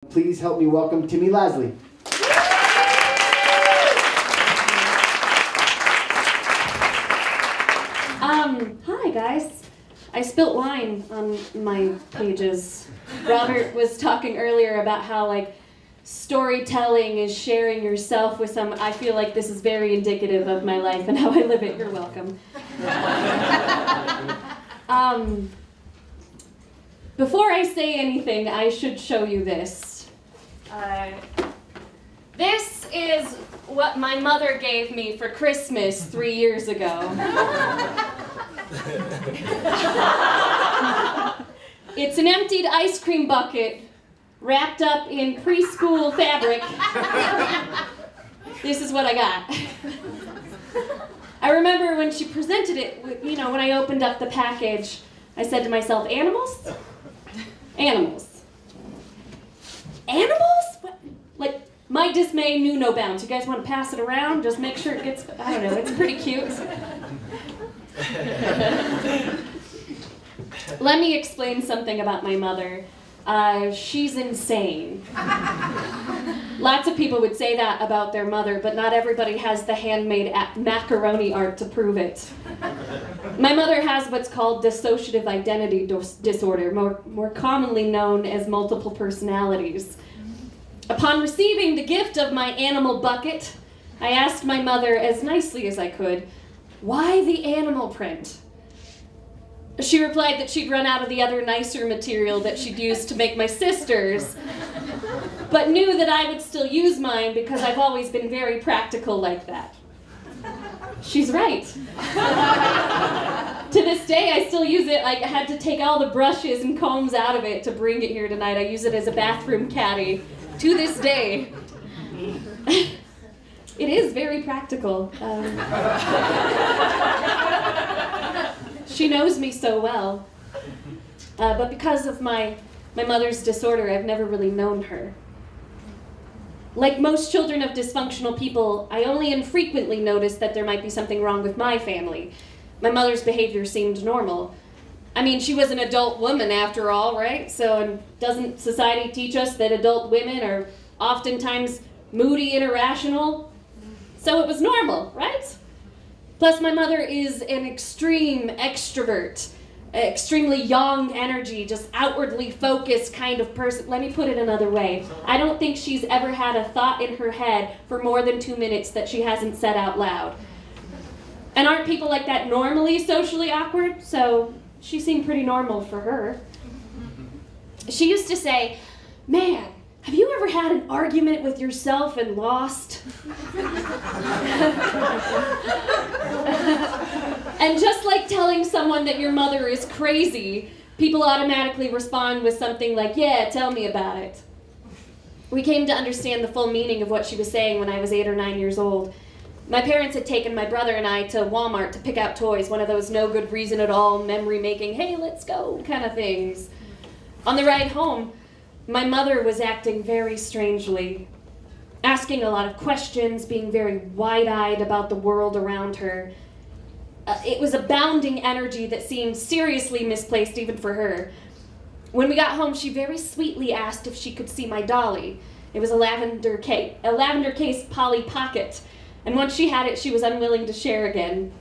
Please help me welcome Timmi Lasley. Hi guys. I spilt wine on my pages. Robert was talking earlier about how storytelling is sharing yourself with some. I feel like this is very indicative of my life and how I live it. You're welcome. Before I say anything, I should show you this. This is what my mother gave me for Christmas 3 years ago. It's an emptied ice cream bucket wrapped up in preschool fabric. This is what I got. I remember when she presented it, when I opened up the package, I said to myself, animals? Animals. Animals? What? My dismay knew no bounds. You guys want to pass it around? Just make sure it gets, I don't know, it's pretty cute. Let me explain something about my mother. She's insane. Lots of people would say that about their mother, but not everybody has the handmade macaroni art to prove it. My mother has what's called dissociative identity disorder, more commonly known as multiple personalities. Upon receiving the gift of my animal bucket, I asked my mother as nicely as I could, "Why the animal print?" She replied that she'd run out of the other nicer material that she'd used to make my sisters, but knew that I would still use mine because I've always been very practical like that. She's right. To this day, I still use it. I had to take all the brushes and combs out of it to bring it here tonight. I use it as a bathroom caddy to this day. It is very practical. She knows me so well. But because of my mother's disorder, I've never really known her. Like most children of dysfunctional people, I only infrequently noticed that there might be something wrong with my family. My mother's behavior seemed normal. I mean, she was an adult woman after all, right? So doesn't society teach us that adult women are oftentimes moody and irrational? So it was normal, right? Plus, my mother is an extreme extrovert, extremely young energy, just outwardly focused kind of person. Let me put it another way. I don't think she's ever had a thought in her head for more than 2 minutes that she hasn't said out loud. And aren't people like that normally socially awkward? So she seemed pretty normal for her. She used to say, "Man, have you ever had an argument with yourself and lost?" And just like telling someone that your mother is crazy, people automatically respond with something like, "Yeah, tell me about it." We came to understand the full meaning of what she was saying when I was 8 or 9 years old. My parents had taken my brother and I to Walmart to pick out toys, one of those no good reason at all, memory-making, hey, let's go kind of things. On the ride home, my mother was acting very strangely, asking a lot of questions, being very wide-eyed about the world around her. It was abounding energy that seemed seriously misplaced even for her. When we got home, she very sweetly asked if she could see my dolly. It was a lavender case Polly Pocket, and once she had it, she was unwilling to share again.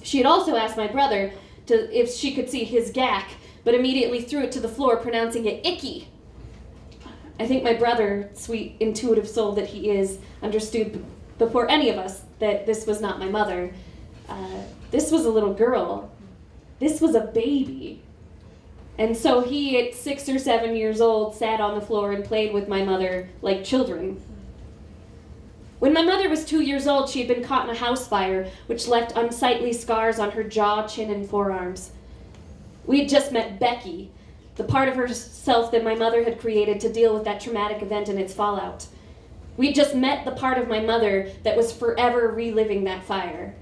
She had also asked my brother if she could see his gack, but immediately threw it to the floor, pronouncing it icky. I think my brother, sweet, intuitive soul that he is, understood before any of us that this was not my mother. This was a little girl. This was a baby. And so he, at 6 or 7 years old, sat on the floor and played with my mother like children. When my mother was 2 years old, she had been caught in a house fire, which left unsightly scars on her jaw, chin, and forearms. We had just met Becky, the part of herself that my mother had created to deal with that traumatic event and its fallout. We had just met the part of my mother that was forever reliving that fire.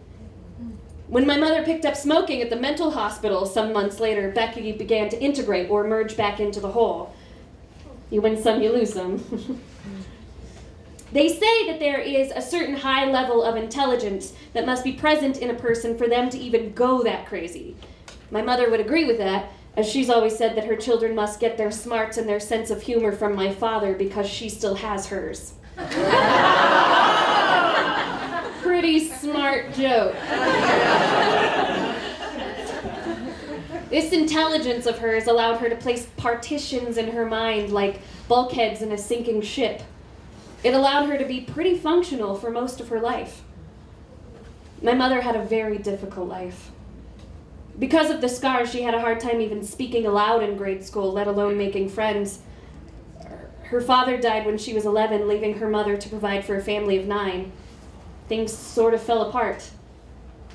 When my mother picked up smoking at the mental hospital some months later, Becky began to integrate or merge back into the whole. You win some, you lose some. They say that there is a certain high level of intelligence that must be present in a person for them to even go that crazy. My mother would agree with that, as she's always said that her children must get their smarts and their sense of humor from my father because she still has hers. Pretty smart joke. This intelligence of hers allowed her to place partitions in her mind like bulkheads in a sinking ship. It allowed her to be pretty functional for most of her life. My mother had a very difficult life. Because of the scars, she had a hard time even speaking aloud in grade school, let alone making friends. Her father died when she was 11, leaving her mother to provide for a family of 9. Things sort of fell apart.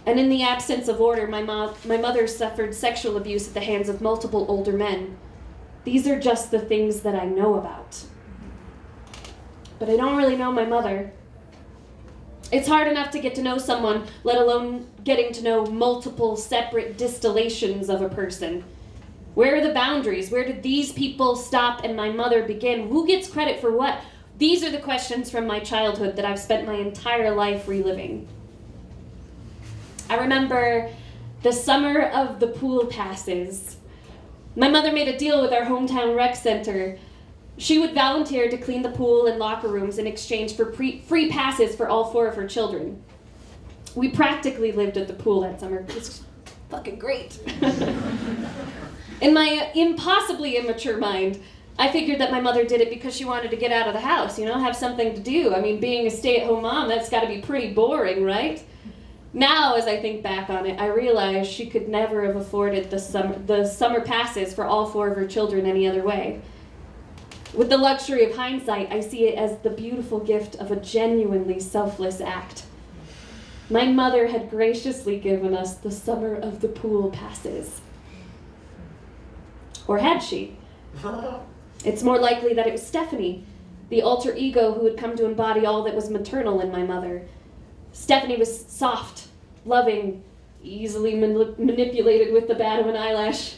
And in the absence of order, my mother suffered sexual abuse at the hands of multiple older men. These are just the things that I know about. But I don't really know my mother. It's hard enough to get to know someone, let alone getting to know multiple separate distillations of a person. Where are the boundaries? Where did these people stop and my mother begin? Who gets credit for what? These are the questions from my childhood that I've spent my entire life reliving. I remember the summer of the pool passes. My mother made a deal with our hometown rec center. She would volunteer to clean the pool and locker rooms in exchange for free passes for all 4 of her children. We practically lived at the pool that summer. It was fucking great. In my impossibly immature mind, I figured that my mother did it because she wanted to get out of the house, have something to do. I mean, being a stay-at-home mom, that's got to be pretty boring, right? Now, as I think back on it, I realize she could never have afforded the summer passes for all 4 of her children any other way. With the luxury of hindsight, I see it as the beautiful gift of a genuinely selfless act. My mother had graciously given us the summer of the pool passes. Or had she? It's more likely that it was Stephanie, the alter ego who had come to embody all that was maternal in my mother. Stephanie was soft, loving, easily manipulated with the bat of an eyelash,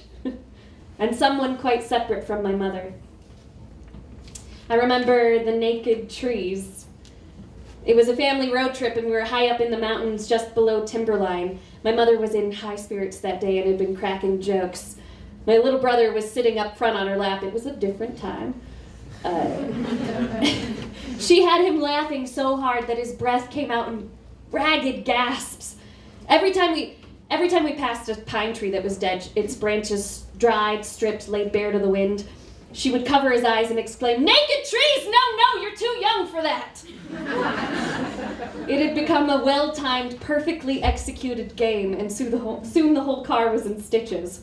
and someone quite separate from my mother. I remember the naked trees. It was a family road trip and we were high up in the mountains just below timberline. My mother was in high spirits that day and had been cracking jokes. My little brother was sitting up front on her lap. It was a different time. She had him laughing so hard that his breath came out in ragged gasps. Every time we passed a pine tree that was dead, its branches dried, stripped, laid bare to the wind, she would cover his eyes and exclaim, "Naked trees! No, you're too young for that!" It had become a well-timed, perfectly executed game, and soon the whole car was in stitches.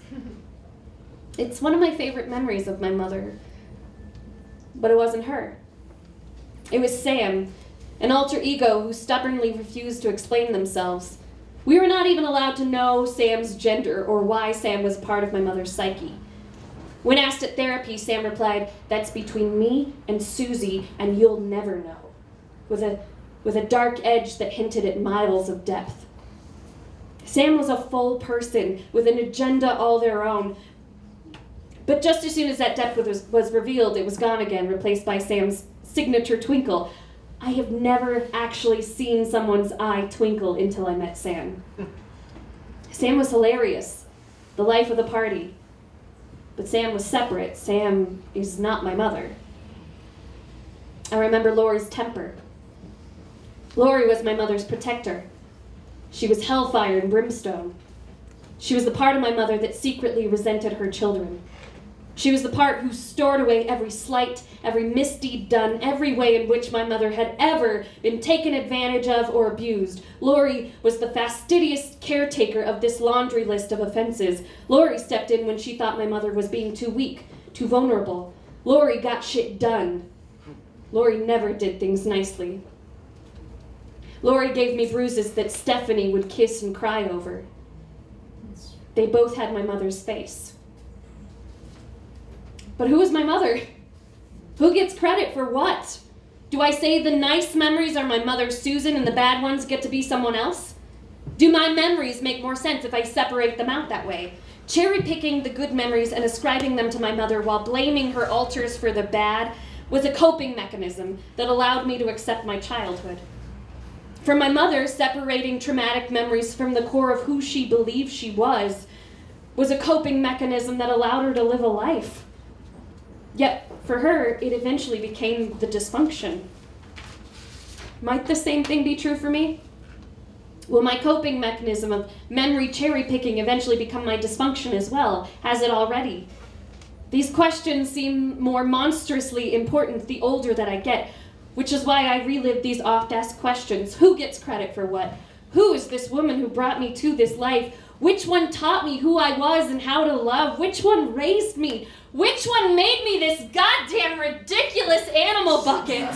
It's one of my favorite memories of my mother. But it wasn't her. It was Sam, an alter ego who stubbornly refused to explain themselves. We were not even allowed to know Sam's gender or why Sam was part of my mother's psyche. When asked at therapy, Sam replied, "That's between me and Susie, and you'll never know," with a dark edge that hinted at miles of depth. Sam was a full person with an agenda all their own. But just as soon as that depth was revealed, it was gone again, replaced by Sam's signature twinkle. I have never actually seen someone's eye twinkle until I met Sam. Sam was hilarious, the life of the party. But Sam was separate. Sam is not my mother. I remember Lori's temper. Lori was my mother's protector. She was hellfire and brimstone. She was the part of my mother that secretly resented her children. She was the part who stored away every slight, every misdeed done, every way in which my mother had ever been taken advantage of or abused. Lori was the fastidious caretaker of this laundry list of offenses. Lori stepped in when she thought my mother was being too weak, too vulnerable. Lori got shit done. Lori never did things nicely. Lori gave me bruises that Stephanie would kiss and cry over. They both had my mother's face. But who is my mother? Who gets credit for what? Do I say the nice memories are my mother Susan and the bad ones get to be someone else? Do my memories make more sense if I separate them out that way? Cherry-picking the good memories and ascribing them to my mother while blaming her alters for the bad was a coping mechanism that allowed me to accept my childhood. For my mother, separating traumatic memories from the core of who she believed she was was a coping mechanism that allowed her to live a life. Yet, for her, it eventually became the dysfunction. Might the same thing be true for me? Will my coping mechanism of memory cherry-picking eventually become my dysfunction as well? Has it already? These questions seem more monstrously important the older that I get, which is why I relive these oft-asked questions. Who gets credit for what? Who is this woman who brought me to this life? Which one taught me who I was and how to love? Which one raised me? Which one made me this goddamn ridiculous animal bucket?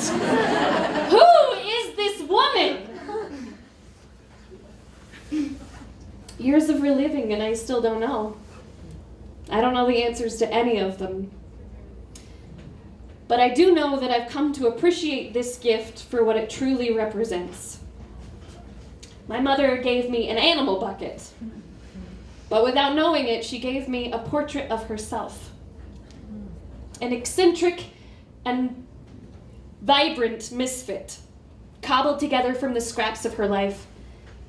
Who is this woman? Years of reliving and I still don't know. I don't know the answers to any of them. But I do know that I've come to appreciate this gift for what it truly represents. My mother gave me an animal bucket, but without knowing it, she gave me a portrait of herself. An eccentric and vibrant misfit, cobbled together from the scraps of her life,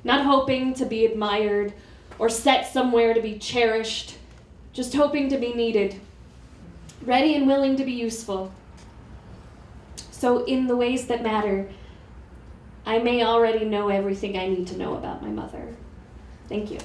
not hoping to be admired or set somewhere to be cherished, just hoping to be needed, ready and willing to be useful. So in the ways that matter, I may already know everything I need to know about my mother. Thank you.